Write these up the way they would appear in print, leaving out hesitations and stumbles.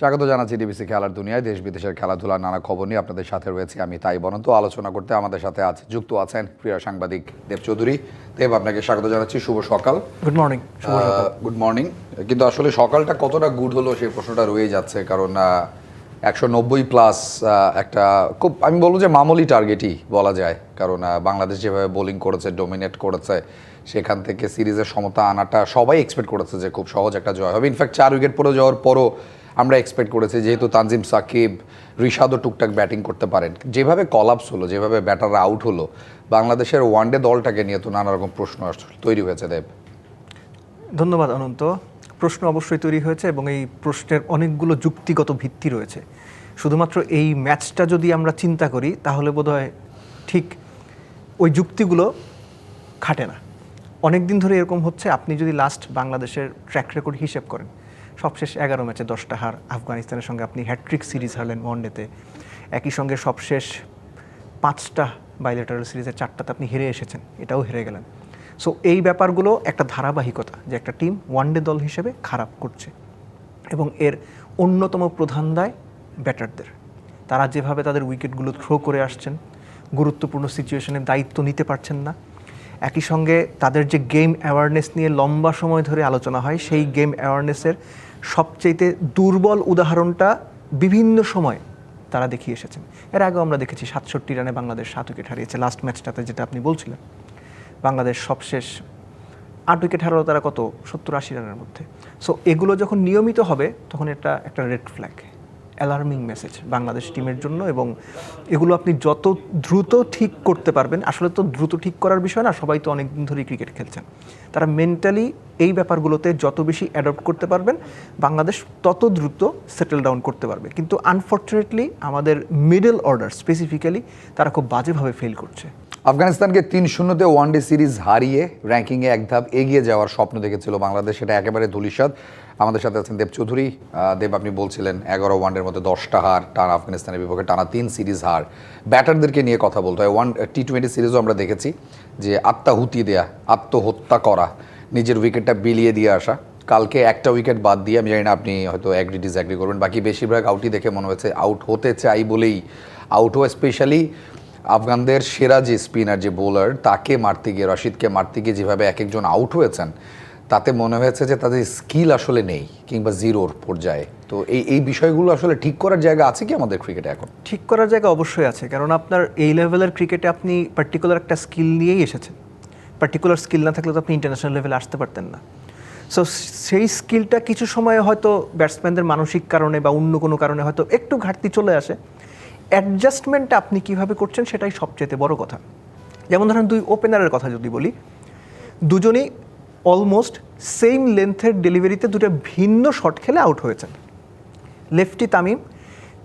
স্বাগত জানাচ্ছি ডিবিসি খেলার দুনিয়ায়। দেশ বিদেশের খেলাধুলার নানা খবর নিয়ে আপনাদের সাথে রয়েছে আমি তাই বনন্ত। আলোচনা করতে আমাদের সাথে যুক্ত আছেন প্রিয় সাংবাদিক দেব চৌধুরী। দেব, আপনাকে স্বাগত জানাচ্ছি, শুভ সকাল। Good morning. Good morning. কিন্তু আসলে সকালটা কতটা গুড হলো সেই প্রশ্নটা রয়ে যাচ্ছে, কারণ 190+ একটা খুব, আমি বলবো যে মামুলি টার্গেটই বলা যায়, কারণ বাংলাদেশ যেভাবে বোলিং করেছে, ডোমিনেট করেছে, সেখান থেকে সিরিজের সমতা আনাটা সবাই এক্সপেক্ট করেছে যে খুব সহজ একটা জয় হবে। ইনফ্যাক্ট 4 উইকেট পড়ে যাওয়ার পরও আমরা এক্সপেক্ট করেছি, যেহেতু তানজিম সাকিব, রিশাদও টুকটাক ব্যাটিং করতে পারেন, যেভাবে কলাপস হলো, যেভাবে ব্যাটাররা আউট হলো, বাংলাদেশের ওয়ানডে দলটাকে নিয়ে তো নানা রকম প্রশ্ন তৈরি হয়েছে। দেব, ধন্যবাদ অনন্ত। প্রশ্ন অবশ্যই তৈরি হয়েছে এবং এই প্রশ্নের অনেকগুলো যুক্তিগত ভিত্তি রয়েছে। শুধুমাত্র এই ম্যাচটা যদি আমরা চিন্তা করি তাহলে বোধহয় ঠিক ওই যুক্তিগুলো খাটে না। অনেক দিন ধরে এরকম হচ্ছে। আপনি যদি লাস্ট বাংলাদেশের ট্র্যাক রেকর্ড হিসেব করেন, সবশেষ 11 ম্যাচে 10টা হার, আফগানিস্তানের সঙ্গে আপনি হ্যাট্রিক সিরিজ হারলেন ওয়ানডেতে, একই সঙ্গে সবশেষ 5টা বাইলেটারাল সিরিজের 4টাতে আপনি হেরে এসেছেন, এটাও হেরে গেলেন। সো এই ব্যাপারগুলো একটা ধারাবাহিকতা যে একটা টিম ওয়ানডে দল হিসেবে খারাপ করছে, এবং এর অন্যতম প্রধান দায় ব্যাটারদের। তারা যেভাবে তাদের উইকেটগুলো থ্রো করে আসছেন, গুরুত্বপূর্ণ সিচুয়েশনে দায়িত্ব নিতে পারছেন না। একই সঙ্গে তাদের যে গেম অ্যাওয়ারনেস নিয়ে লম্বা সময় ধরে আলোচনা হয়, সেই গেম অ্যাওয়ারনেসের সবচেয়ে দুর্বল উদাহরণটা বিভিন্ন সময় তারা দেখিয়ে এসেছেন। এর আগেও আমরা দেখেছি 67 রানে বাংলাদেশ 7 উইকেট হারিয়েছে লাস্ট ম্যাচটাতে, যেটা আপনি বলছিলেন। বাংলাদেশ সবশেষ 8 উইকেট হারালো তারা কত 70-80 রানের মধ্যে। সো এগুলো যখন নিয়মিত হবে তখন এটা একটা red flag, alarming message Bangladesh টিমের জন্য। এবং এগুলো আপনি যত দ্রুত ঠিক করতে পারবেন, আসলে তো দ্রুত ঠিক করার বিষয় না, সবাই তো অনেক দিন ধরেই ক্রিকেট খেলছেন, তারা মেন্টালি এই ব্যাপারগুলোতে যত বেশি অ্যাডপ্ট করতে পারবেন, বাংলাদেশ তত দ্রুত সেটেল ডাউন করতে পারবে। কিন্তু আনফর্চুনেটলি আমাদের মিডল অর্ডার স্পেসিফিক্যালি তারা খুব বাজেভাবে ফেল করছে। আফগানিস্তানকে 3-0 ওয়ানডে সিরিজ হারিয়ে র্যাঙ্কিংয়ে এক ধাপ এগিয়ে যাওয়ার স্বপ্ন দেখেছিল বাংলাদেশ, সেটা একেবারে ধূলিসাৎ। আমাদের সাথে আছেন দেব চৌধুরী। দেব, আপনি বলছিলেন 11 ওয়ানডের মধ্যে 10টা হার, টানা আফগানিস্তানের বিপক্ষে টানা 3 সিরিজ হার। ব্যাটারদেরকে নিয়ে কথা বলতে হয়। T20 সিরিজও আমরা দেখেছি যে আত্মাহুতি দেয়া, আত্মহত্যা করা, নিজের উইকেটটা বিলিয়ে দিয়ে আসা। কালকে একটা উইকেট বাদ দিয়ে, আমি জানি না আপনি হয়তো অ্যাগ্রি ডিসঅ্যাগ্রি করবেন, বাকি বেশিরভাগ আউটই দেখে মনে হয়েছে আউট হতে চাই বলেই আউট হওয়া। স্পেশালি আফগানদের সেরা যে স্পিনার, যে বোলার, তাকে মারতে গিয়ে, রশিদকে মারতে গিয়ে যেভাবে এক একজন আউট হয়েছেন, তাতে মনে হয়েছে যে তাদের স্কিল আসলে নেই, কিংবা জিরোর পর্যায়ে। তো এই বিষয়গুলো আসলে ঠিক করার জায়গা আছে কি আমাদের ক্রিকেটে? এখন ঠিক করার জায়গা অবশ্যই আছে, কারণ আপনার এই লেভেলের ক্রিকেটে আপনি পার্টিকুলার একটা স্কিল নিয়েই এসেছেন। পার্টিকুলার স্কিল না থাকলে তো আপনি ইন্টারন্যাশনাল লেভেলে আসতে পারতেন না। সো সেই স্কিলটা কিছু সময়ে হয়তো ব্যাটসম্যানদের মানসিক কারণে বা অন্য কোনো কারণে হয়তো একটু ঘাটতি চলে আসে। অ্যাডজাস্টমেন্টটা আপনি কীভাবে করছেন সেটাই সবচেয়ে বড় কথা। যেমন ধরেন 2 ওপেনারের কথা যদি বলি, দুজনেই অলমোস্ট সেম লেন্থের ডেলিভারিতে 2টা ভিন্ন শট খেলে আউট হয়েছেন। লেফটি তামিম,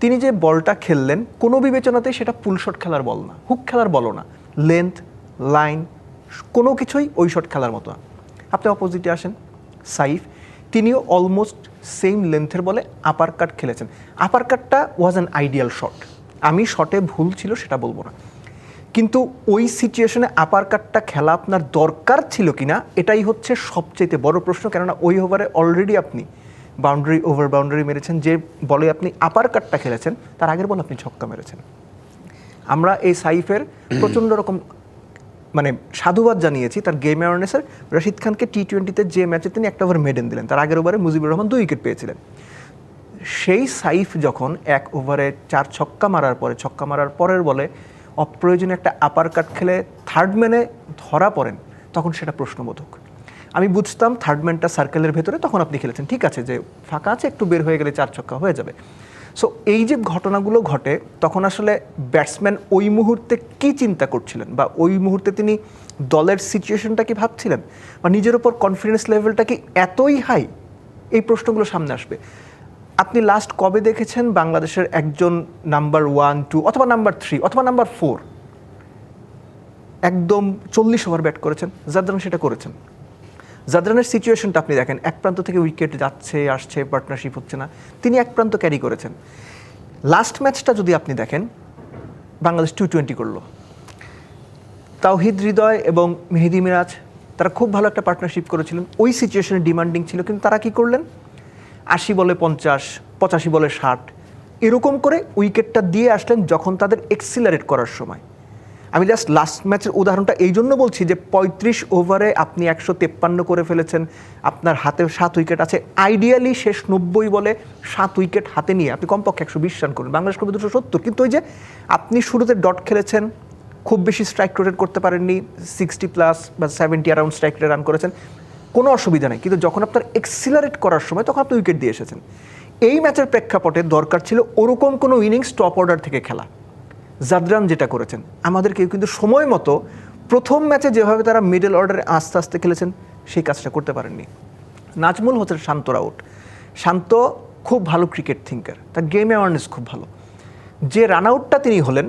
তিনি যে বলটা খেললেন কোনো বিবেচনাতেই সেটা পুল শট খেলার বল না, হুক খেলার বলও না, লেন্থ, লাইন কোনো কিছুই ওই শট খেলার মতো না। আপনি অপোজিটে আসেন সাইফ, তিনিও অলমোস্ট সেম লেন্থের বলে আপার কাট খেলেছেন। আপার কাটটা ওয়াজ অ্যান আইডিয়াল শট, আমি শটে ভুল ছিল সেটা বলবো না, কিন্তু ওই সিচুয়েশনে আপার কাটটা খেলা আপনার দরকার ছিল কিনা এটাই হচ্ছে সবচেয়ে বড় প্রশ্ন। কেননা ওই ওভারে অলরেডি আপনি বাউন্ডারি ওভার বাউন্ডারি মেরেছেন, যে বলে আপনি আপার কাটটা খেলেছেন তার আগের বল আপনি ছক্কা মেরেছেন। আমরা এই সাইফের প্রচণ্ড রকম মানে সাধুবাদ জানিয়েছি তার গেম অ্যাওয়ারনেসের। রশিদ খানকে T20-তে যে ম্যাচে তিনি একটা ওভার মেডেন দিলেন, তার আগের ওভারে মুজিবুর রহমান 2 উইকেট পেয়েছিলেন। সেই সাইফ যখন 1 ওভারে 4 ছক্কা মারার পরের বলে অপ্রয়োজনে একটা আপার কাট খেলে থার্ড ম্যানে ধরা পড়েন, তখন সেটা প্রশ্নবোধক। আমি বুঝতাম থার্ড ম্যানটা সার্কেলের ভেতরে, তখন আপনি খেলেছেন, ঠিক আছে, যে ফাঁকা আছে একটু বের হয়ে গেলে 4 ছক্কা হয়ে যাবে। সো এই যে ঘটনাগুলো ঘটে, তখন আসলে ব্যাটসম্যান ওই মুহূর্তে কি চিন্তা করছিলেন, বা ওই মুহূর্তে তিনি দলের সিচুয়েশনটা কি ভাবছিলেন, বা নিজের ওপর কনফিডেন্স লেভেলটা কি এতই হাই, এই প্রশ্নগুলো সামনে আসবে। আপনি লাস্ট কবে দেখেছেন বাংলাদেশের একজন নাম্বার 1, 2 অথবা নাম্বার 3 অথবা নাম্বার 4 একদম 40 ওভার ব্যাট করেছেন? জাদরান সেটা করেছেন। জাদরানের সিচুয়েশনটা আপনি দেখেন, এক প্রান্ত থেকে উইকেট যাচ্ছে আসছে, পার্টনারশিপ হচ্ছে না, তিনি এক প্রান্ত ক্যারি করেছেন। লাস্ট ম্যাচটা যদি আপনি দেখেন, বাংলাদেশ T20 করলো, তাওহিদ হৃদয় এবং মেহেদী মিরাজ তারা খুব ভালো একটা পার্টনারশিপ করেছিলেন, ওই সিচুয়েশনে ডিমান্ডিং ছিল, কিন্তু তারা কি করলেন, 80 বলে 50, 85 বলে 60 এরকম করে উইকেটটা দিয়ে আসলেন যখন তাদের এক্সিলারেট করার সময়। আমি জাস্ট লাস্ট ম্যাচের উদাহরণটা এই জন্য বলছি যে 35 ওভারে আপনি 153 করে ফেলেছেন, আপনার হাতে 7 উইকেট আছে। আইডিয়ালি শেষ 90 বলে 7 উইকেট হাতে নিয়ে আপনি কমপক্ষে 120 রান করবেন, বাংলাদেশ করবে 270। কিন্তু ওই যে আপনি শুরুতে ডট খেলেছেন, খুব বেশি স্ট্রাইক রোটেট করতে পারেননি, 60+ বা 70 অ্যারাউন্ড স্ট্রাইক রেটে রান করেছেন, কোনো অসুবিধা নেই। কিন্তু যখন আপনার এক্সিলারেট করার সময় তখন আপনি উইকেট দিয়ে এসেছেন। এই ম্যাচের প্রেক্ষাপটে দরকার ছিল ওরকম কোনো ইনিংস টপ অর্ডার থেকে খেলা। জাদরান যেটা করেছেন, আমাদের কেউ কিন্তু সময় মতো প্রথম ম্যাচে যেভাবে তারা মিডল অর্ডারে আস্তে আস্তে খেলেছেন সেই কাজটা করতে পারেননি। নাজমুল হচ্ছেন শান্তর আউট। শান্ত খুব ভালো ক্রিকেট থিঙ্কার, তার গেম অ্যাওয়ারনেস খুব ভালো। যে রান আউটটা তিনি হলেন,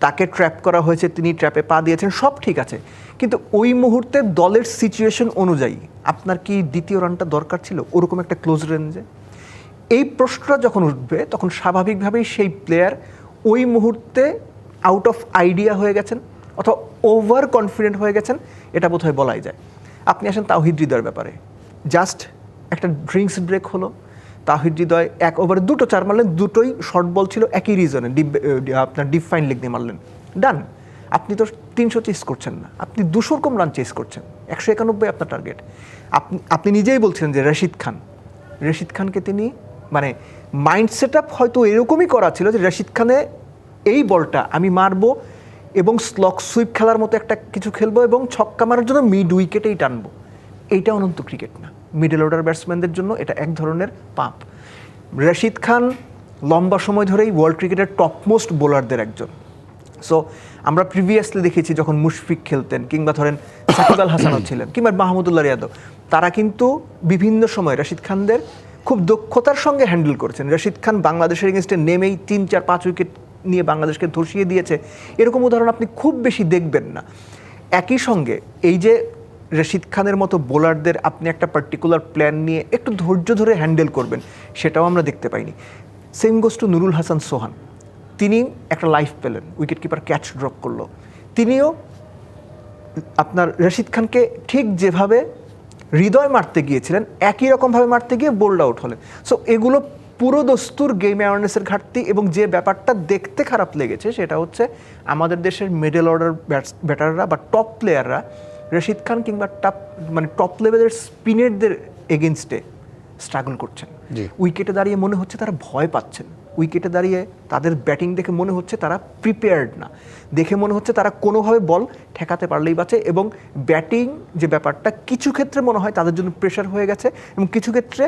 তাকে ট্র্যাপ করা হয়েছে, তিনি ট্র্যাপে পা দিয়েছেন, সব ঠিক আছে, কিন্তু ওই মুহূর্তে দলের সিচুয়েশন অনুযায়ী আপনার কি দ্বিতীয় রানটা দরকার ছিল ওরকম একটা ক্লোজ রেঞ্জে? এই প্রশ্নটা যখন উঠবে তখন স্বাভাবিকভাবেই সেই প্লেয়ার ওই মুহূর্তে আউট অফ আইডিয়া হয়ে গেছেন অথবা ওভার কনফিডেন্ট হয়ে গেছেন, এটা বোধহয় বলাই যায়। আপনি আসেন তাওহিদ হৃদয়ের ব্যাপারে, জাস্ট একটা ড্রিঙ্কস ব্রেক হলো, তাওহিদ হৃদয় 1 ওভারে 2টো 4 মারলেন, দুটোই শর্ট বল ছিল, একই রিজনে আপনার ডিপ ফাইন লেগ দিয়ে মারলেন, ডান। আপনি তো 300 চেস করছেন না, আপনি 200 কম রান চেস করছেন, 191 আপনার টার্গেট। আপনি নিজেই বলছিলেন যে রশিদ খানকে তিনি মানে মাইন্ড সেট আপ হয়তো এরকমই করা ছিল যে রশিদ খানে এই বলটা আমি মারবো এবং স্লক সুইপ খেলার মতো একটা কিছু খেলবো এবং ছক্কা মারার জন্য মিড উইকেটেই টানবো। এইটা অনন্ত ক্রিকেট না, মিডল অর্ডার ব্যাটসম্যানদের জন্য এটা এক ধরনের পাপ। রশিদ খান লম্বা সময় ধরেই ওয়ার্ল্ড ক্রিকেটের টপমোস্ট বোলারদের একজন। সো আমরা প্রিভিয়াসলি দেখেছি যখন মুশফিক খেলতেন, কিংবা ধরেন সাকিব আল হাসানও ছিলেন, কিংবা মাহমুদুল্লাহ রিয়াদও, তারা কিন্তু বিভিন্ন সময় রশিদ খানদের খুব দক্ষতার সঙ্গে হ্যান্ডেল করেছেন। রশিদ খান বাংলাদেশের এগেনস্টে নেমেই 3, 4, 5 উইকেট নিয়ে বাংলাদেশকে ধসিয়ে দিয়েছে, এরকম উদাহরণ আপনি খুব বেশি দেখবেন না। একই সঙ্গে এই যে রশিদ খানের মতো বোলারদের আপনি একটা পার্টিকুলার প্ল্যান নিয়ে একটু ধৈর্য ধরে হ্যান্ডেল করবেন, সেটাও আমরা দেখতে পাইনি। Same goes to Nurul Hasan Sohan, তিনি একটা লাইফ পেলেন, উইকেট কিপার ক্যাচ ড্রপ করলো, তিনিও আপনার রশিদ খানকে ঠিক যেভাবে হৃদয় মারতে গিয়েছিলেন একই রকমভাবে মারতে গিয়ে বোল্ড আউট হলেন। সো এগুলো পুরো দস্তুর গেম অ্যাওয়ারনেসের ঘাটতি। এবং যে ব্যাপারটা দেখতে খারাপ লেগেছে সেটা হচ্ছে আমাদের দেশের মিডল অর্ডার ব্যাটাররা বা টপ প্লেয়াররা রশিদ খান কিংবা টপ লেভেলের স্পিনারদের এগেনস্টে স্ট্রাগল করছেন। উইকেটে দাঁড়িয়ে মনে হচ্ছে তারা ভয় পাচ্ছেন, উইকেটে দাঁড়িয়ে তাদের ব্যাটিং দেখে মনে হচ্ছে তারা প্রিপেয়ার্ড না, দেখে মনে হচ্ছে তারা কোনোভাবে বল ঠেকাতে পারলেই বাঁচে। এবং ব্যাটিং যে ব্যাপারটা কিছু ক্ষেত্রে মনে হয় তাদের জন্য প্রেশার হয়ে গেছে, এবং কিছু ক্ষেত্রে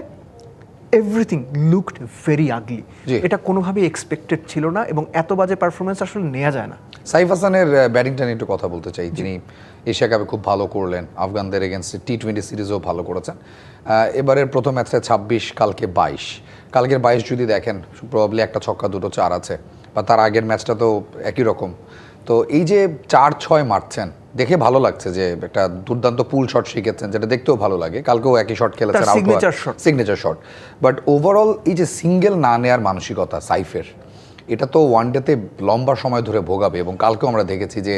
এভরিথিং লুকড ভেরি আগলি। এটা কোনোভাবেই এক্সপেক্টেড ছিল না, এবং এত বাজে পারফরমেন্স আসলে নেওয়া যায় না। সাইফ হাসানের ব্যাটিংটা নিয়ে একটু কথা বলতে চাই। তিনি এশিয়া কাপে খুব ভালো করলেন, আফগানদের এগেনস্টে T20 সিরিজেও ভালো করেছেন। এবারের প্রথম ম্যাচে 26, কালকে 22। কালকের 22 যদি দেখেন, প্রবাবলি একটা ছক্কা 2টো 4 আছে, বা তার আগের ম্যাচটা তো একই রকম। তো এই যে 4-6 মারছেন, দেখে ভালো লাগছে যে একটা দুর্দান্ত পুল শট শিখেছেন, যেটা দেখতেও ভালো লাগে। কালকেও একই শট খেলেছেন, সিগনেচার শট। বাট ওভারঅল এই যে সিঙ্গেল না নেয়ার মানসিকতা সাইফের, এটা তো ওয়ানডেতে লম্বা সময় ধরে ভোগাবে। এবং কালকেও আমরা দেখেছি যে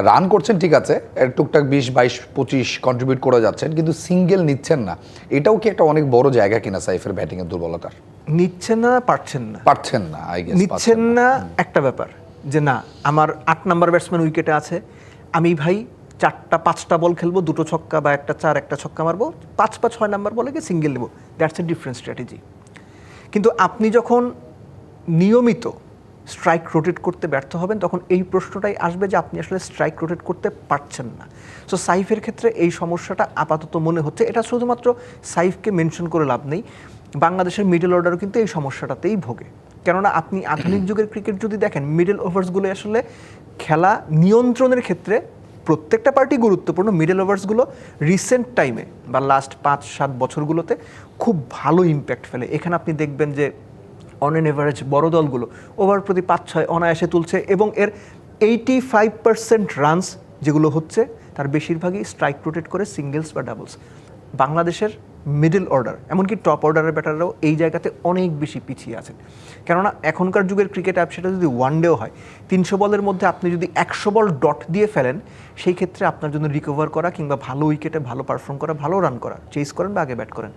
রান করছেন ঠিক আছে, টুকটাক 20, 22, 25 কন্ট্রিবিউট করে যাচ্ছেন, কিন্তু সিঙ্গেল নিচ্ছেন না। এটাও কি একটা অনেক বড় জায়গা কিনা সাইফের ব্যাটিংয়ের দুর্বলতার? নিচ্ছেন না, পারছেন না, আই গেস নিচ্ছেন না একটা ব্যাপার, যে না আমার 8 নাম্বার ব্যাটসম্যান উইকেটে আছে, আমি ভাই 4-5টা বল খেলবো, 2টো ছক্কা বা একটা 4, একটা ছক্কা মারবো, 5 বা 6 নাম্বার বলে গিয়ে সিঙ্গেল নেবো, দ্যাটস এ ডিফারেন্ট স্ট্র্যাটেজি। কিন্তু আপনি যখন নিয়মিত স্ট্রাইক রোটেট করতে ব্যর্থ হবেন, তখন এই প্রশ্নটাই আসবে যে আপনি আসলে স্ট্রাইক রোটেট করতে পারছেন না। সো সাইফের ক্ষেত্রে এই সমস্যাটা আপাতত মনে হচ্ছে। এটা শুধুমাত্র সাইফকে মেনশন করে লাভ নেই, বাংলাদেশের মিডল অর্ডারও কিন্তু এই সমস্যাটাতেই ভোগে। কেননা আপনি আধুনিক যুগের ক্রিকেট যদি দেখেন, মিডল ওভার্সগুলো আসলে খেলা নিয়ন্ত্রণের ক্ষেত্রে প্রত্যেকটা পার্টি গুরুত্বপূর্ণ। মিডল ওভার্সগুলো রিসেন্ট টাইমে বা লাস্ট 5-7 বছরগুলোতে খুব ভালো ইম্প্যাক্ট ফেলে। এখানে আপনি দেখবেন যে অন এন এভারেজ বড় দলগুলো ওভার প্রতি 5-6 অনায়াসে তুলছে, এবং এর 85% রানস যেগুলো হচ্ছে তার বেশিরভাগই স্ট্রাইক রোটেট করে সিঙ্গেলস বা ডাবলস। বাংলাদেশের মিডল অর্ডার, এমনকি টপ অর্ডারের ব্যাটাররাও এই জায়গাতে অনেক বেশি পিছিয়ে আছেন। কেননা এখনকার যুগের ক্রিকেট অ্যাপ, সেটা যদি ওয়ানডেও হয়, 300 বলের মধ্যে আপনি যদি 100 বল ডট দিয়ে ফেলেন, সেই ক্ষেত্রে আপনার জন্য রিকভার করা কিংবা ভালো উইকেটে ভালো পারফর্ম করা, ভালো রান করা, চেস করেন বা আগে ব্যাট করেন,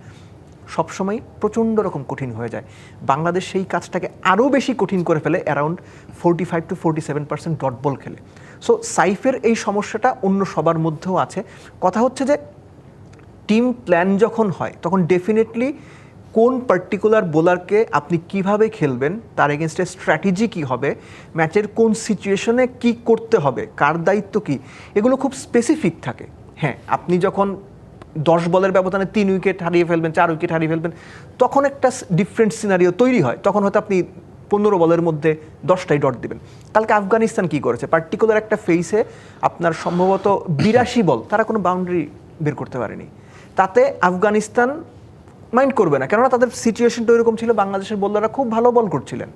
সবসময় প্রচণ্ড রকম কঠিন হয়ে যায়। বাংলাদেশ সেই কাজটাকে আরও বেশি কঠিন করে ফেলে অ্যারাউন্ড 45-47% ডট বল খেলে। সো সাইফের এই সমস্যাটা অন্য সবার মধ্যেও আছে। কথা হচ্ছে যে টিম প্ল্যান যখন হয় তখন ডেফিনেটলি কোন পার্টিকুলার বোলারকে আপনি কিভাবে খেলবেন, তার এগেনস্টে স্ট্র্যাটেজি কী হবে, ম্যাচের কোন সিচুয়েশনে কি করতে হবে, কার দায়িত্ব কী, এগুলো খুব স্পেসিফিক থাকে। হ্যাঁ, আপনি যখন 10 বলের ব্যবধানে 3 উইকেট হারিয়ে ফেলবেন, 4 উইকেট হারিয়ে ফেলবেন, তখন একটা ডিফারেন্ট সিনারিও তৈরি হয়। তখন হয়তো আপনি 15 বলের মধ্যে 10টাই ডট দিবেন। কালকে আফগানিস্তান কি করেছে, পার্টিকুলার একটা ফেসে আপনার সম্ভবত 82 বল, তারা কোনো বাউন্ডারি বের করতে পারেনি। তাতে আফগানিস্তান মাইন্ড করবে না, কেননা তাদের সিচুয়েশনটা এরকম ছিল, বাংলাদেশের বোলাররা খুব ভালো বল করছিলেন।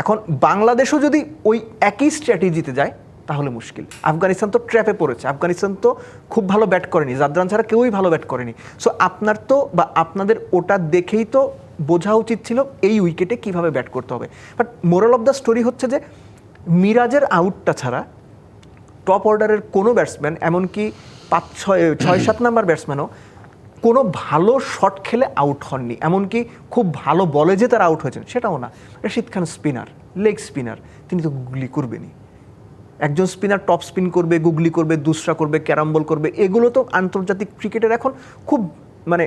এখন বাংলাদেশও যদি ওই একই স্ট্র্যাটেজিতে যায় তাহলে মুশকিল। আফগানিস্তান তো ট্র্যাপে পড়েছে, আফগানিস্তান তো খুব ভালো ব্যাট করেনি, জাদরান ছাড়া কেউই ভালো ব্যাট করেনি। সো আপনার তো বা আপনাদের ওটা দেখেই তো বোঝা উচিত ছিল এই উইকেটে কিভাবে ব্যাট করতে হবে। But moral of the story হচ্ছে যে মিরাজের আউটটা ছাড়া টপ অর্ডারের কোনো ব্যাটসম্যান, এমনকি 5-6-7 নাম্বার ব্যাটসম্যানও কোনো ভালো শট খেলে আউট হননি। এমনকি খুব ভালো বলে যে তারা আউট হয়েছেন সেটাও না। Rashid Khan spinner, leg spinner, তিনি তো গুগলি করবেনই। একজন স্পিনার টপ স্পিন করবে, গুগলি করবে, দুসরা করবে, ক্যারাম বল করবে, এগুলো তো আন্তর্জাতিক ক্রিকেটের এখন খুব মানে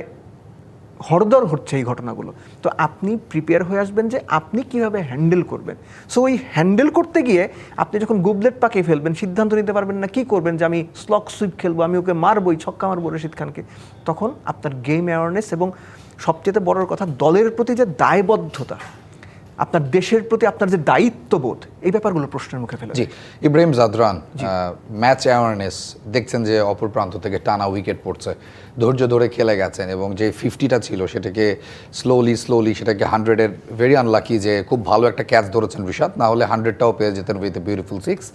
হরদর হচ্ছে এই ঘটনাগুলো। তো আপনি প্রিপেয়ার হয়ে আসবেন যে আপনি কিভাবে হ্যান্ডেল করবেন। সো ওই হ্যান্ডেল করতে গিয়ে আপনি যখন গুবলেট পাকিয়ে ফেলবেন, সিদ্ধান্ত নিতে পারবেন না কি করবেন, যে আমি স্লক সুইপ খেলবো, আমি ওকে মারবই, ছক্কা মারবো রশিদ খানকে, তখন আপনার গেম অ্যাওয়ারনেস এবং সবচেয়ে বড় কথা দলের প্রতি যে দায়বদ্ধতা, আপনার দেশের প্রতি আপনার যে দায়িত্ববোধ, এই ব্যাপারগুলো প্রশ্নের মুখে ফেলে। জি, ইব্রাহিম জাদরান, ম্যাচ অ্যাওয়ারনেস দেখছেন যে অপর প্রান্ত থেকে টানা উইকেট পড়ছে, ধৈর্য ধরে খেলে গেছেন এবং যে 50টা ছিল সেটাকে স্লোলি সেটাকে 100-এর ভেরি আনলাকি যে খুব ভালো একটা ক্যাচ ধরেছেন রিশাদ, না হলে 100টাও পেয়ে যেতেন with a beautiful 6।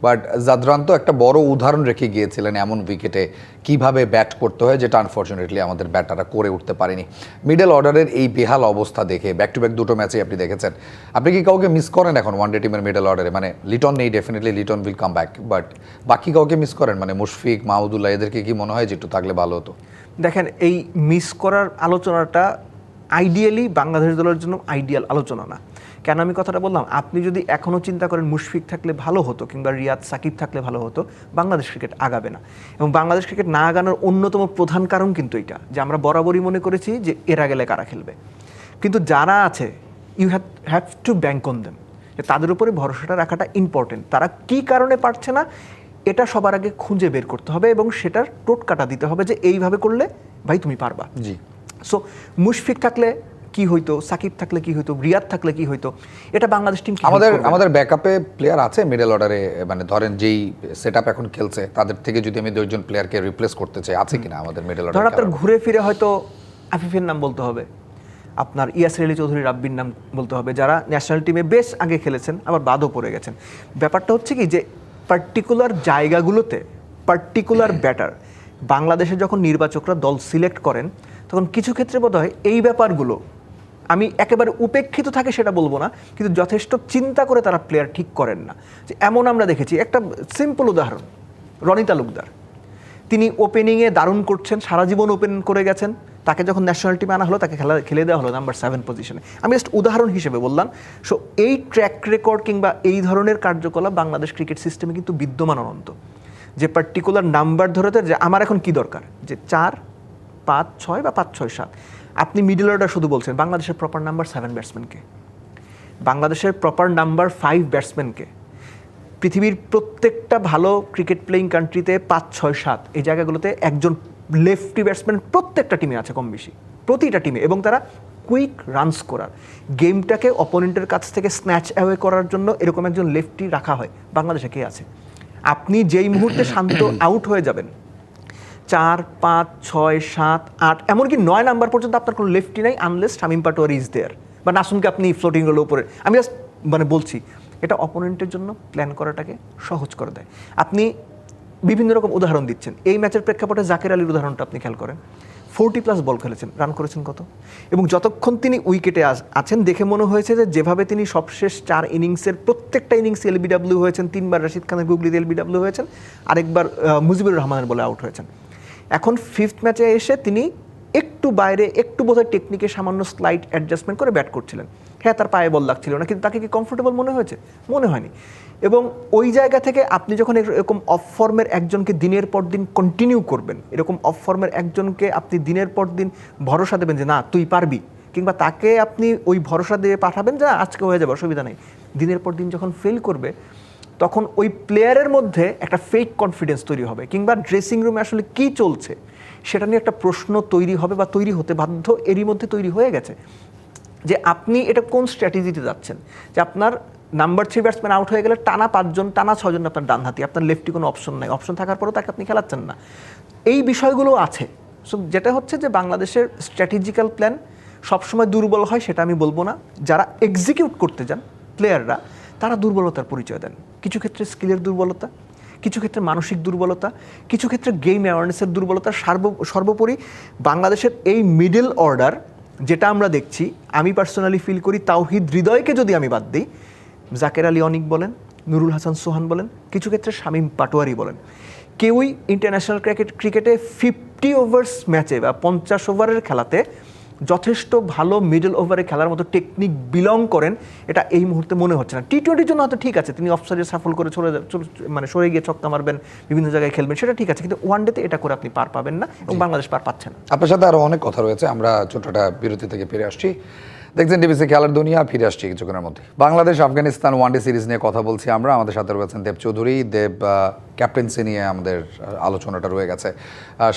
But Zadran তো একটা বড় উদাহরণ রেখে গিয়েছিলেন এমন উইকেটে কিভাবে ব্যাট করতে হয়, যেটা আনফর্চুনেটলি আমাদের ব্যাটাররা করে উঠতে পারেনি। মিডল অর্ডারের এই বেহাল অবস্থা দেখে ব্যাক টু ব্যাক দুটো ম্যাচে আপনি দেখেছেন, আপনি কি কাউকে মিস করেন এখন ওয়ানডে টিমের মিডল অর্ডারে? মানে লিটন নেই, definitely Liton will come back, but বাকি কাউকে মিস করেন? মানে মুশফিক, মাহমুদুল্লাহ, এদেরকে কি মনে হয় যে একটু থাকলে ভালো হতো? দেখেন, এই মিস করার আলোচনাটা আইডিয়ালি বাংলাদেশ দলের জন্য আইডিয়াল আলোচনা না। কেন আমি কথাটা বললাম, আপনি যদি এখনও চিন্তা করেন মুশফিক থাকলে ভালো হতো কিংবা রিয়াদ সাকিব থাকলে ভালো হতো, বাংলাদেশ ক্রিকেট আগাবে না। এবং বাংলাদেশ ক্রিকেট না আগানোর অন্যতম প্রধান কারণ কিন্তু এটা, যে আমরা বরাবরই মনে করেছি যে এরা গেলে কারা খেলবে। কিন্তু যারা আছে, you have to bank on them, যে তাদের উপরে ভরসাটা রাখাটা ইম্পর্টেন্ট। তারা কি কারণে পারছে না এটা সবার আগে খুঁজে বের করতে হবে এবং সেটার টোটকাটা দিতে হবে যে এইভাবে করলে ভাই তুমি পারবা। জি। সো মুশফিক থাকলে কি হইতো, সাকিব থাকলে কি হইতো, রিয়াদ থাকলে কি হইতো, এটা বাংলাদেশ টিম আমাদের ব্যাকআপে প্লেয়ার আছে মিডল অর্ডারে, মানে ধরেন যেই সেটআপ এখন খেলছে তাদের থেকে যদি আমি 2জন প্লেয়ারকে রিপ্লেস করতে চাই, আছে কিনা আমাদের মিডল অর্ডারে? ধর আপনার ঘুরে ফিরে হয়তো আফিফের নাম বলতে হবে, আপনার ইয়াসির আলী চৌধুরী রাব্বির নাম বলতে হবে, যারা ন্যাশনাল টিমে বেশ আগে খেলেছেন আবার বাদও পড়ে গেছেন। ব্যাপারটা হচ্ছে কি যে পার্টিকুলার জায়গাগুলোতে পার্টিকুলার ব্যাটার, বাংলাদেশে যখন নির্বাচকরা দল সিলেক্ট করেন তখন কিছু ক্ষেত্রে বোধ হয় এই ব্যাপারগুলো, আমি একেবারে উপেক্ষিত থাকে সেটা বলবো না, কিন্তু যথেষ্ট চিন্তা করে তারা প্লেয়ার ঠিক করেন না। যে এমন আমরা দেখেছি, একটা সিম্পল উদাহরণ, রনি তালুকদার, তিনি ওপেনিংয়ে দারুণ করছেন, সারা জীবন ওপেন করে গেছেন, তাকে যখন ন্যাশনাল টিমে আনা হলো তাকে খেলে দেওয়া হলো নাম্বার 7 পজিশনে। আমি জাস্ট উদাহরণ হিসেবে বললাম। সো এই ট্র্যাক রেকর্ড কিংবা এই ধরনের কার্যকলাপ বাংলাদেশ ক্রিকেট সিস্টেমে কিন্তু বিদ্যমান অনন্ত, যে পার্টিকুলার নাম্বার ধরেতে যে আমার এখন কি দরকার, যে 4, 5, 6 বা 5, 6, 7। আপনি মিডল অর্ডার শুধু বলছেন, বাংলাদেশের প্রপার নাম্বার 7 ব্যাটসম্যানকে, বাংলাদেশের প্রপার নাম্বার 5 ব্যাটসম্যানকে। পৃথিবীর প্রত্যেকটা ভালো ক্রিকেট প্লেয়িং কান্ট্রিতে 5, 6, 7 এই জায়গাগুলোতে একজন লেফটি ব্যাটসম্যান প্রত্যেকটা টিমে আছে, কম বেশি প্রতিটা টিমে, এবং তারা কুইক রানস করার, গেমটাকে অপোনেন্টের কাছ থেকে স্ন্যাচ অ্যাওয়ে করার জন্য এরকম একজন লেফটি রাখা হয়। বাংলাদেশে কে আছে? আপনি যেই মুহূর্তে শান্ত আউট হয়ে যাবেন, 4, 5, 6, 7, 8 এমনকি 9 নাম্বার পর্যন্ত আপনার কোনো লেফটি নাই, unless Shamim Patwari is there বা নাসুমকে আপনি ফ্লোটিং রোলের উপরে। আমি জাস্ট মানে বলছি, এটা অপোনেন্টের জন্য প্ল্যান করাটাকে সহজ করে দেয়। আপনি বিভিন্ন রকম উদাহরণ দিচ্ছেন, এই ম্যাচের প্রেক্ষাপটে জাকের আলীর উদাহরণটা আপনি খেয়াল করেন, 40+ বল খেলেছেন, রান করেছেন কত? এবং যতক্ষণ তিনি উইকেটে আছেন দেখে মনে হয়েছে যে যেভাবে তিনি সবশেষ 4 ইনিংসের প্রত্যেকটা ইনিংসে এলবিডব্লিউ হয়েছেন, 3বার রশিদ খানের গুগলিতে এলবিডব্লিউ হয়েছেন, আরেকবার মুজিবুর রহমানের বলে আউট হয়েছেন। এখন 5th ম্যাচে এসে তিনি একটু বাইরে একটু বোধহয় টেকনিকে সামান্য স্লাইট অ্যাডজাস্টমেন্ট করে ব্যাট করছিলেন। হ্যাঁ, তার পায়ে বল লাগছিল না, কিন্তু তাকে কি কমফোর্টেবল মনে হয়েছে? মনে হয়নি। এবং ওই জায়গা থেকে আপনি যখন এরকম অফ ফর্মের একজনকে দিনের পর দিন কন্টিনিউ করবেন, এরকম অফ ফর্মের একজনকে আপনি দিনের পর দিন ভরসা দেবেন যে না তুই পারবি, কিংবা তাকে আপনি ওই ভরসা দিয়ে পাঠাবেন যে আজকে হয়ে যাবে অসুবিধা নেই, দিনের পর দিন যখন ফেল করবে তখন ওই প্লেয়ারের মধ্যে একটা ফেক কনফিডেন্স তৈরি হবে, কিংবা ড্রেসিং রুমে আসলে কী চলছে সেটা নিয়ে একটা প্রশ্ন তৈরি হবে বা তৈরি হতে বাধ্য, এরই মধ্যে তৈরি হয়ে গেছে। যে আপনি এটা কোন স্ট্র্যাটেজিতে যাচ্ছেন, যে আপনার নাম্বার 3 ব্যাটসম্যান আউট হয়ে গেলে টানা 5 জন টানা 6 জন আপনার ডানহাতি, আপনার লেফটি কোনো অপশন নাই, অপশন থাকার পরেও তাকে আপনি খেলাচ্ছেন না, এই বিষয়গুলো আছে। সো যেটা হচ্ছে যে বাংলাদেশের স্ট্র্যাটেজিক্যাল প্ল্যান সবসময় দুর্বল হয় সেটা আমি বলবো না, যারা এক্সিকিউট করতে যান প্লেয়াররা তারা দুর্বলতার পরিচয় দেন। কিছু ক্ষেত্রে স্কিলের দুর্বলতা, কিছু ক্ষেত্রে মানসিক দুর্বলতা, কিছু ক্ষেত্রে গেম অ্যাওয়ারনেসের দুর্বলতা, সর্বোপরি বাংলাদেশের এই মিডল অর্ডার যেটা আমরা দেখছি, আমি পার্সোনালি ফিল করি তাওহিদ হৃদয়কে যদি আমি বাদ দিই, জাকের আলী অনিক বলেন, নুরুল হাসান সোহান বলেন, কিছু ক্ষেত্রে শামীম পাটোয়ারি বলেন, কেউই ইন্টারন্যাশনাল ক্রিকেটে 50 ওভার্স ম্যাচে বা 50 ওভারের খেলাতে যথেষ্ট ভালো মিডল ওভারে খেলার মতো টেকনিক বিলং করেন এটা এই মুহূর্তে মনে হচ্ছে না। টি-20 জন্য হয়তো ঠিক আছে, তিনি অফসাইডে সাফল করে সরে গিয়ে ছক্কা মারবেন, বিভিন্ন জায়গায় খেলবেন, সেটা ঠিক আছে, কিন্তু ওয়ানডেতে এটা করে আপনি পার পাবেন না এবং বাংলাদেশ পার পাচ্ছে না। আপনার সাথে আরও অনেক কথা রয়েছে, আমরা ছোটটা বিরতি থেকে ফিরে আসছি। দেখছেন ডিবিসি খেলার দুনিয়া, ফিরে আসছি কিছুক্ষণের মধ্যে। বাংলাদেশ আফগানিস্তান ওয়ানডে সিরিজ নিয়ে কথা বলছি আমরা, আমাদের সাথে রয়েছেন দেব চৌধুরী। দেব, ক্যাপ্টেন্সি নিয়ে আমাদের আলোচনাটা রয়ে গেছে।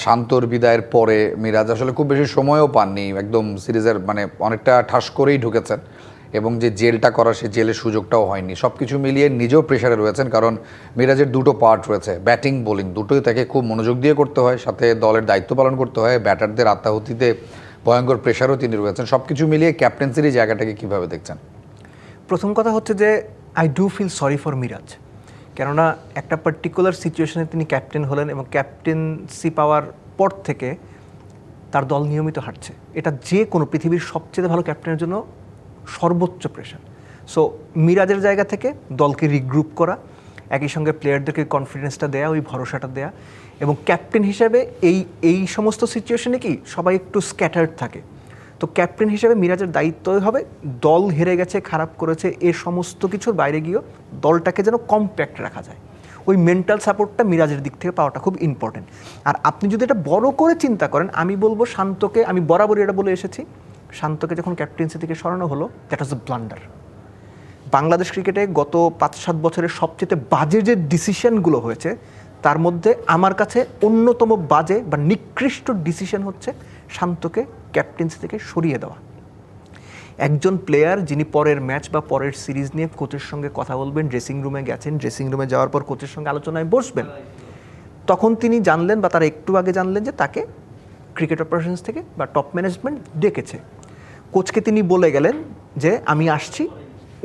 শান্তর বিদায়ের পরে মিরাজ আসলে খুব বেশি সময়ও পাননি, একদম সিরিজের মানে অনেকটা ঠাস করেই ঢুকেছেন, এবং যে জেলটা করা সেই জেলের সুযোগটাও হয়নি। সব কিছু মিলিয়ে নিজেও প্রেশারে রয়েছেন, কারণ মিরাজের দুটো পার্ট রয়েছে, ব্যাটিং বোলিং দুটোই তাকে খুব মনোযোগ দিয়ে করতে হয়, সাথে দলের দায়িত্ব পালন করতে হয়, ব্যাটারদের আত্মাহুতিতে ভয়ঙ্কর প্রেশারও তিনি রয়েছেন। সব কিছু মিলিয়ে ক্যাপ্টেন্সির এই জায়গাটাকে কীভাবে দেখছেন? প্রথম কথা হচ্ছে যে I do feel sorry for Miraj, কেননা একটা পার্টিকুলার সিচুয়েশনে তিনি ক্যাপ্টেন হলেন এবং ক্যাপ্টেন্সি পাওয়ার পর থেকে তার দল নিয়মিত হারছে। এটা যে কোনো পৃথিবীর সবচেয়ে ভালো ক্যাপ্টেনের জন্য সর্বোচ্চ প্রেশার। সো মিরাজের জায়গা থেকে দলকে রিগ্রুপ করা, একই সঙ্গে প্লেয়ারদেরকে কনফিডেন্সটা দেয়া, ওই ভরসাটা দেয়া, এবং ক্যাপ্টেন হিসেবে এই সমস্ত সিচুয়েশনে কি সবাই একটু স্ক্যাটার্ড থাকে, তো ক্যাপ্টেন হিসেবে মিরাজের দায়িত্বই হবে দল হেরে গেছে, খারাপ করেছে, এ সমস্ত কিছুর বাইরে গিয়েও দলটাকে যেন কম্প্যাক্ট রাখা যায়। ওই মেন্টাল সাপোর্টটা মিরাজের দিক থেকে পাওয়াটা খুব ইম্পর্টেন্ট। আর আপনি যদি এটা বড় করে চিন্তা করেন, আমি বলবো শান্তকে, আমি বরাবরই এটা বলে এসেছি, শান্তকে যখন ক্যাপ্টেন্সি থেকে সরানো হলো, that was A blunder. Bangladesh ক্রিকেটে গত 5-7 বছরের সবচেয়ে বাজে যে ডিসিশনগুলো হয়েছে তার মধ্যে আমার কাছে অন্যতম বাজে বা নিকৃষ্ট ডিসিশন হচ্ছে শান্তকে ক্যাপ্টেন্সি থেকে সরিয়ে দেওয়া। একজন প্লেয়ার যিনি পরের ম্যাচ বা পরের সিরিজ নিয়ে কোচের সঙ্গে কথা বলবেন, ড্রেসিং রুমে গেছেন, ড্রেসিং রুমে যাওয়ার পর কোচের সঙ্গে আলোচনায় বসবেন, তখন তিনি জানলেন বা তারা একটু আগে জানলেন যে তাকে ক্রিকেট অপারেশনস থেকে বা টপ ম্যানেজমেন্ট ডেকেছে। কোচকে তিনি বলে গেলেন যে আমি আসছি,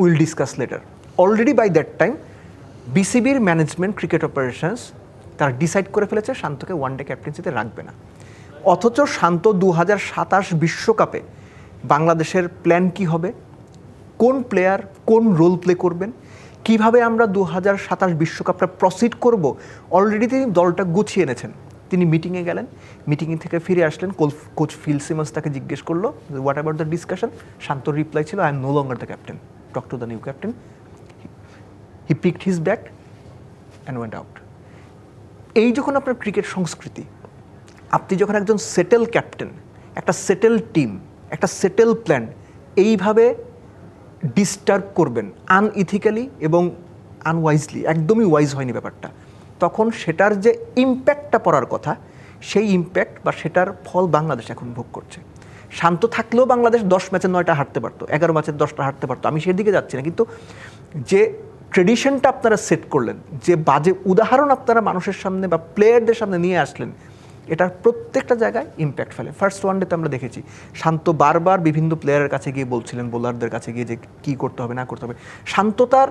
will discuss later. Already by that time বিসিবির ম্যানেজমেন্ট ক্রিকেট অপারেশনস তারা ডিসাইড করে ফেলেছে শান্তকে ওয়ানডে ক্যাপ্টেন্সিতে রাখবে না। অথচ শান্ত 2027 বিশ্বকাপে বাংলাদেশের প্ল্যান কি হবে, কোন প্লেয়ার কোন রোল প্লে করবেন, কিভাবে আমরা 2027 বিশ্বকাপটা প্রসিড করব, অলরেডি তিনি দলটা গুছিয়ে এনেছেন। তিনি মিটিংয়ে গেলেন, মিটিং থেকে ফিরে আসলেন, কোচ ফিল সিমন্স তাকে জিজ্ঞেস করলো হোয়াট অ্যাবাউট দ্য ডিসকাশন, শান্তর রিপ্লাই ছিল I am no longer the captain, talk to the new captain. He picked his bag and went out. এই যখন আপনার ক্রিকেট সংস্কৃতি, আপনি যখন একজন সেটেল ক্যাপ্টেন, একটা সেটেল টিম, একটা সেটেল প্ল্যান এইভাবে ডিস্টার্ব করবেন আনইথিক্যালি এবং আনওয়াইজলি, একদমই ওয়াইজ হয়নি ব্যাপারটা, তখন সেটার যে ইম্প্যাক্টটা পড়ার কথা, সেই ইম্প্যাক্ট বা সেটার ফল বাংলাদেশ এখন ভোগ করছে। শান্ত থাকলেও বাংলাদেশ 10 ম্যাচে 9টা হারতে পারতো, 11 ম্যাচে 10টা হারতে পারতো, আমি সেদিকে যাচ্ছি না, কিন্তু যে ট্রেডিশনটা আপনারা সেট করলেন, যে বাজে উদাহরণ আপনারা মানুষের সামনে বা প্লেয়ারদের সামনে নিয়ে আসলেন, এটার প্রত্যেকটা জায়গায় ইম্প্যাক্ট ফেলে। ফার্স্ট ওয়ানডেতে আমরা দেখেছি শান্ত বারবার বিভিন্ন প্লেয়ারের কাছে গিয়ে বলছিলেন, বোলারদের কাছে গিয়ে যে কী করতে হবে না করতে হবে, শান্ত তার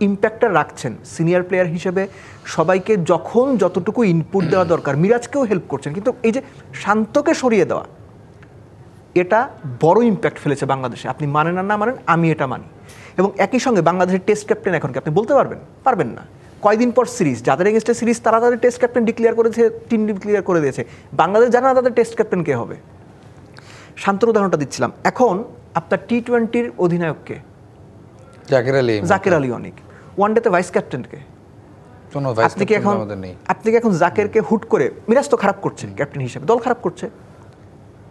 ইম্প্যাক্টটা রাখছেন সিনিয়র প্লেয়ার হিসেবে, সবাইকে যখন যতটুকু ইনপুট দেওয়া দরকার, মিরাজকেও হেল্প করছেন, কিন্তু এই যে শান্তকে সরিয়ে দেওয়া, এটা বড় ইম্প্যাক্ট ফেলেছে বাংলাদেশে। আপনি মানেন আর না মানেন, আমি এটা মানি। এবং একই সঙ্গে বাংলাদেশের টেস্ট ক্যাপ্টেন এখন কি আপনি বলতে পারবেন না, কয়দিন পর সিরিজ, যাদের এগেনস্টে সিরিজ তারা তাদের টেস্ট ক্যাপ্টেন ডিক্লেয়ার করেছে, টিম ডিক্লেয়ার করে দিয়েছে, বাংলাদেশ জানে না তাদের টেস্ট ক্যাপ্টেন কে হবে। শান্তর উদাহরণটা দিচ্ছিলাম। এখন আপনার টি-20-র অধিনায়ককে জাকের আলী অনিক, ওয়ানডেতে ভাইস ক্যাপ্টেনকে। কোনো ভাইস আপনি কি ক্যাপ্টেন আমাদের নেই। এখন জাকেরকে হুট করে, মিরাজ তো খারাপ করছে ক্যাপ্টেন হিসেবে, দল খারাপ করছে,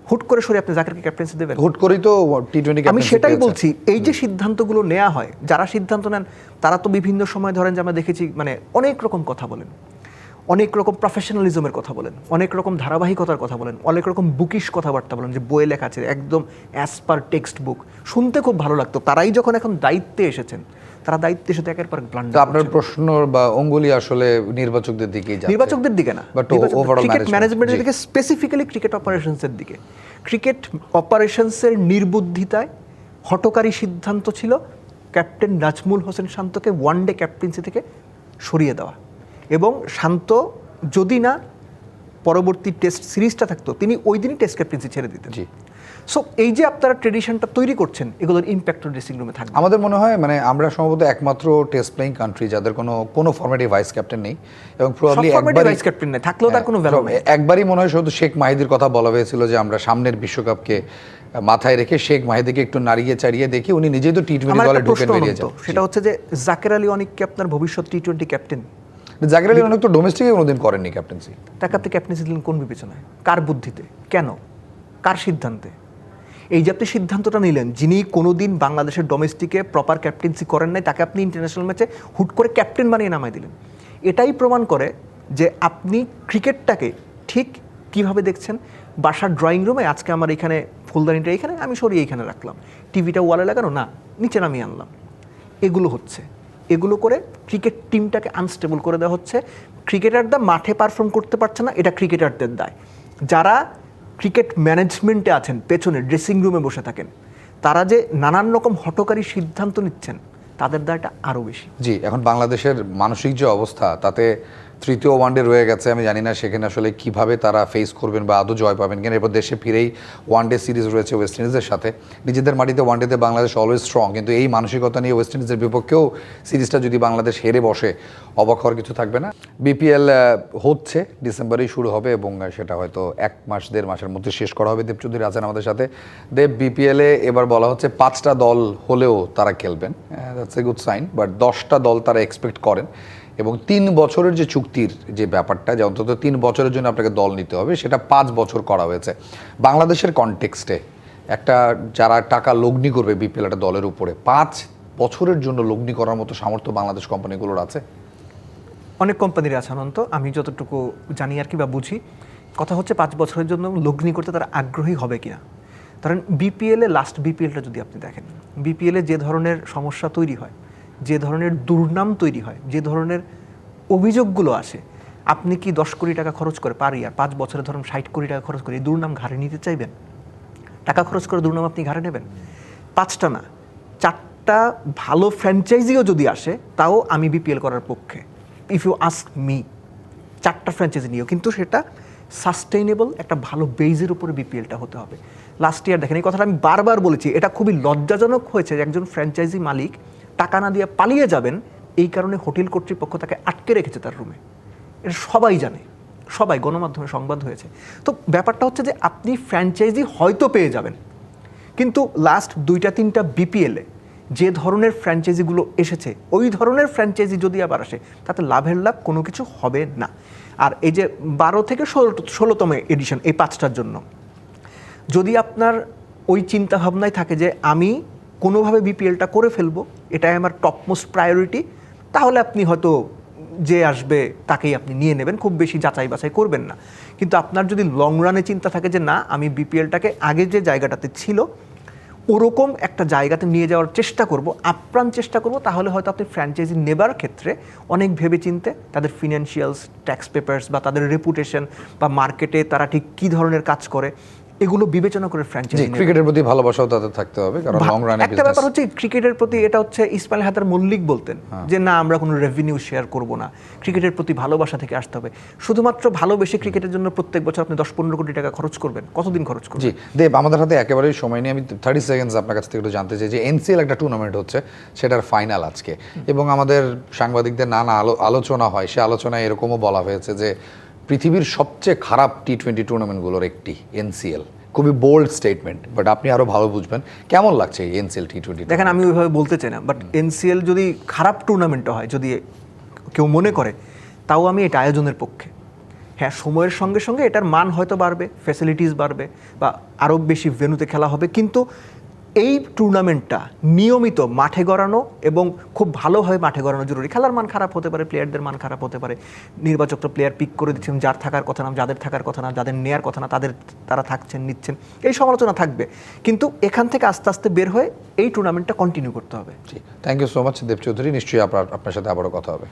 হুট করে সরে আপনি জাকেরকে ক্যাপ্টেন্সি দেবেন? হুট করেই তো টি20 আমি সেটাই বলছি, এই যে সিদ্ধান্তগুলো নেওয়া হয়, যারা সিদ্ধান্ত নেন তারা তো বিভিন্ন সময় ধরেন যে আমরা দেখেছি মানে অনেক রকম কথা বলেন, অনেক রকম প্রফেশনালিজমের কথা বলেন, অনেক রকম ধারাবাহিকতার কথা বলেন, অনেক রকম বুকিশ কথাবার্তা বলেন, যে বইয়ে লেখা আছে একদম অ্যাজ পার টেক্সট বুক, শুনতে খুব ভালো লাগতো। তারাই যখন এখন দায়িত্বে এসেছেন, তারা দায়িত্বে এসে একের পর এক ব্লান্ডার। আপনার প্রশ্ন বা অঙ্গুলি আসলে নির্বাচকদের দিকেই যাচ্ছে। নির্বাচকদের দিকে না, ক্রিকেট ম্যানেজমেন্টের দিকে, স্পেসিফিক্যালি ক্রিকেট অপারেশনসের দিকে। ক্রিকেট অপারেশনসের নির্বুদ্ধিতায় হঠকারী সিদ্ধান্ত ছিল ক্যাপ্টেন নাজমুল হোসেন শান্তকে ওয়ানডে ক্যাপ্টেন্সি থেকে সরিয়ে দেওয়া, এবং শান্ত যদি না পরবর্তী টেস্ট সিরিজটা থাকতো, তিনি ওই দিনই টেস্ট ক্যাপ্টেন্সি ছেড়ে দিতেন। সো এই যে আপনারা ট্রেডিশনটা তৈরি করছেন, এগুলোর ইম্প্যাক্ট ড্রেসিং রুমে থাকবে। আমাদের মনে হয় মানে আমরা সম্ভবত একমাত্র টেস্ট প্লেইং কান্ট্রি যাদের কোনো ফরম্যাটে ভাইস ক্যাপ্টেন নেই, এবং প্রবাবলি একবারই ভাইস ক্যাপ্টেন নেই, থাকলেও তার কোনো ভ্যালু নেই। একবারই মনে হয় শুধু শেখ মাহিদির কথা বলা হয়েছিল যে আমরা সামনের বিশ্বকাপকে মাথায় রেখে শেখ মাহিদিকে একটু নাড়িয়ে চাড়িয়ে দেখি, উনি নিজেই তো টি20 দলে ঢুকে বেরিয়ে যান। সেটা হচ্ছে যে জাকের আলী অনিককে আপনার ভবিষ্যৎ টি20 ক্যাপ্টেন, জাকের আলী অনেক তো ডোমেস্টিকে কোনোদিন করেননি ক্যাপ্টেন্সি। তাকে আপনি ক্যাপ্টেন্সি দিলেন কোন বিবেচনায়, কার বুদ্ধিতে, কেন, কার সিদ্ধান্তে? এই যে আপনি সিদ্ধান্তটা নিলেন, যিনি কোনোদিন বাংলাদেশের ডোমেস্টিকে প্রপার ক্যাপ্টেন্সি করেন নাই, তাকে আপনি ইন্টারন্যাশনাল ম্যাচে হুট করে ক্যাপ্টেন বানিয়ে নামাই দিলেন। এটাই প্রমাণ করে যে আপনি ক্রিকেটটাকে ঠিক কিভাবে দেখছেন। বাসার ড্রয়িং রুমে আজকে আমার এখানে ফুলদানিটা এখানে আমি সরিয়ে এখানে রাখলাম, টিভিটা ওয়ালে লাগানো না, নিচে নামিয়ে আনলাম, এগুলো হচ্ছে। এগুলো করে ক্রিকেট টিমটাকে আনস্টেবল করে দেওয়া হচ্ছে। ক্রিকেটাররা মাঠে পারফর্ম করতে পারছে না, এটা ক্রিকেটারদের দায়। যারা ক্রিকেট ম্যানেজমেন্টে আছেন, পেছনে ড্রেসিং রুমে বসে থাকেন, তারা যে নানান রকম হঠকারী সিদ্ধান্ত নিচ্ছেন, তাদের দায়টা আরও বেশি। জি, এখন বাংলাদেশের মানসিক যে অবস্থা, তাতে তৃতীয় ওয়ানডে রয়ে গেছে। আমি জানি না সেখানে আসলে কিভাবে তারা ফেস করবেন বা আদৌ জয় পাবেন কিনা। এরপর দেশে ফিরেই ওয়ানডে সিরিজ রয়েছে ওয়েস্ট ইন্ডিজের সাথে। নিজেদের মাটিতে ওয়ানডেতে বাংলাদেশ অলওয়েজ স্ট্রং, কিন্তু এই মানসিকতা নিয়ে ওয়েস্ট ইন্ডিজের বিপক্ষেও সিরিজটা যদি বাংলাদেশ হেরে বসে, অবাক হওয়ার কিছু থাকবে না। বিপিএল হচ্ছে, ডিসেম্বরেই শুরু হবে এবং সেটা হয়তো 1 মাস 1.5 মাসের মধ্যে শেষ করা হবে। দেব চৌধুরী আছেন আমাদের সাথে। দেব, বিপিএলে এবার বলা হচ্ছে 5টা দল হলেও তারা খেলবেন, that's a good sign, but 10টা দল তারা এক্সপেক্ট করেন, এবং 3 বছরের যে চুক্তির যে ব্যাপারটা, যে অন্তত 3 বছরের জন্য আপনাকে দল নিতে হবে, সেটা 5 বছর করা হয়েছে। বাংলাদেশের কনটেক্সটে একটা যারা টাকা লগ্নি করবে বিপিএল একটা দলের উপরে, 5 বছরের জন্য লগ্নি করার মতো সামর্থ্য বাংলাদেশ কোম্পানিগুলোর আছে? অনেক কোম্পানির আছে অনন্ত, আমি যতটুকু জানি আর কি বা বুঝি। কথা হচ্ছে 5 বছরের জন্য লগ্নি করতে তারা আগ্রহী হবে কিনা। কারণ বিপিএলে, লাস্ট বিপিএলটা যদি আপনি দেখেন, বিপিএলে যে ধরনের সমস্যা তৈরি হয়, যে ধরনের দুর্নাম তৈরি হয়, যে ধরনের অভিযোগগুলো আসে, আপনি কি 10 কোটি টাকা খরচ করে পারি আর 5 বছরে ধরুন 60 কোটি টাকা খরচ করে এই দুর্নাম ঘাড়ে নিতে চাইবেন? টাকা খরচ করে দুর্নাম আপনি ঘাড়ে নেবেন? 5টা না, 4টা ভালো ফ্র্যাঞ্চাইজিও যদি আসে, তাও আমি বিপিএল করার পক্ষে। ইফ ইউ আস্ক মি, 4টা ফ্র্যাঞ্চাইজি নিয়েও, কিন্তু সেটা সাস্টেইনেবল একটা ভালো বেজের উপরে বিপিএলটা হতে হবে। লাস্ট ইয়ার দেখেন, এই কথাটা আমি বারবার বলেছি, এটা খুবই লজ্জাজনক হয়েছে যে একজন ফ্র্যাঞ্চাইজি মালিক টাকা না দিয়ে পালিয়ে যাবেন, এই কারণে হোটেল কর্তৃপক্ষ তাকে আটকে রেখেছে তার রুমে। এটা সবাই জানে, সবাই গণমাধ্যমে সংবাদ হয়েছে। তো ব্যাপারটা হচ্ছে যে আপনি ফ্র্যাঞ্চাইজি হয়তো পেয়ে যাবেন, কিন্তু লাস্ট 2-3টা বিপিএলে যে ধরনের ফ্র্যাঞ্চাইজিগুলো এসেছে, ওই ধরনের ফ্র্যাঞ্চাইজি যদি আবার আসে, তাতে লাভের লাভ কোনো কিছু হবে না। আর এই যে 12 থেকে 16তম এডিশন, এই 5টার জন্য যদি আপনার ওই চিন্তাভাবনায় থাকে যে আমি কোনোভাবে বিপিএলটা করে ফেলবো, এটাই আমার টপমোস্ট প্রায়োরিটি, তাহলে আপনি হয়তো যে আসবে তাকেই আপনি নিয়ে নেবেন, খুব বেশি যাচাই বাছাই করবেন না। কিন্তু আপনার যদি লং রানে চিন্তা থাকে যে না, আমি বিপিএলটাকে আগে যে জায়গাটাতে ছিল ওরকম একটা জায়গাতে নিয়ে যাওয়ার চেষ্টা করব, আপ্রাণ চেষ্টা করব, তাহলে হয়তো আপনি ফ্র্যাঞ্চাইজি নেবার ক্ষেত্রে অনেক ভেবে চিনতে তাদের ফিনান্সিয়ালস, ট্যাক্স পেপারস বা তাদের রেপুটেশন বা মার্কেটে তারা ঠিক কী ধরনের কাজ করে, এগুলো বিবেচনা করে ফ্র্যাঞ্চাইজি। ক্রিকেটের প্রতি ভালোবাসাও তাদের থাকতে হবে, কারণ লং রানে একটা ব্যাপার হচ্ছে ক্রিকেটের প্রতি, এটা হচ্ছে ইসমাইল হায়দার মল্লিক বলতেন যে না, আমরা কোনো রেভিনিউ শেয়ার করব না, ক্রিকেটের প্রতি ভালোবাসা থেকে আসতে হবে। শুধুমাত্র ভালোবেসে ক্রিকেটের জন্য প্রত্যেক বছর আপনি 10-15 কোটি টাকা খরচ করবেন, কতদিন খরচ করবেন? জি দেব, আমাদের হাতে একেবারেই সময় নেই। আমি 30 সেকেন্ডস আপনার কাছ থেকে একটু জানতে চাই যে এনসিএল একটা টুর্নামেন্ট হচ্ছে, সেটার ফাইনাল আজকে, এবং আমাদের সাংবাদিকদের নানা আলোচনা হয়, সে আলোচনায় এরকমও বলা হয়েছে যে পৃথিবীর সবচেয়ে খারাপ টি20 টুর্নামেন্টগুলোর একটি এনসিএল, খুবই বোল্ড স্টেটমেন্ট, বাট আপনি আরো ভালো বুঝবেন। কেমন লাগছে এই এনসিএল টি20? দেখেন আমি ওইভাবে বলতে চাই না, বাট এনসিএল যদি খারাপ টুর্নামেন্টও হয়, যদি কেউ মনে করে, তাও আমি এটা আয়োজনের পক্ষে। হ্যাঁ, সময়ের সঙ্গে সঙ্গে এটার মান হয়তো বাড়বে, ফ্যাসিলিটিস বাড়বে, বা আরও বেশি ভেন্যুতে খেলা হবে, কিন্তু এই টুর্নামেন্টটা নিয়মিত মাঠে গড়ানো এবং খুব ভালোভাবে মাঠে গড়ানো জরুরি। খেলার মান খারাপ হতে পারে, প্লেয়ারদের মান খারাপ হতে পারে, নির্বাচকরা প্লেয়ার পিক করে দিচ্ছেন যার থাকার কথা না, যাদের থাকার কথা না, যাদের নেয়ার কথা না, তারা থাকছেন, নিচ্ছেন, এই সমালোচনা থাকবে, কিন্তু এখান থেকে আস্তে আস্তে বের হয়ে এই টুর্নামেন্টটা কন্টিনিউ করতে হবে। থ্যাংক ইউ সো মাচ দেব চৌধুরী, নিশ্চয়ই আপনার সাথে আবারও কথা হবে।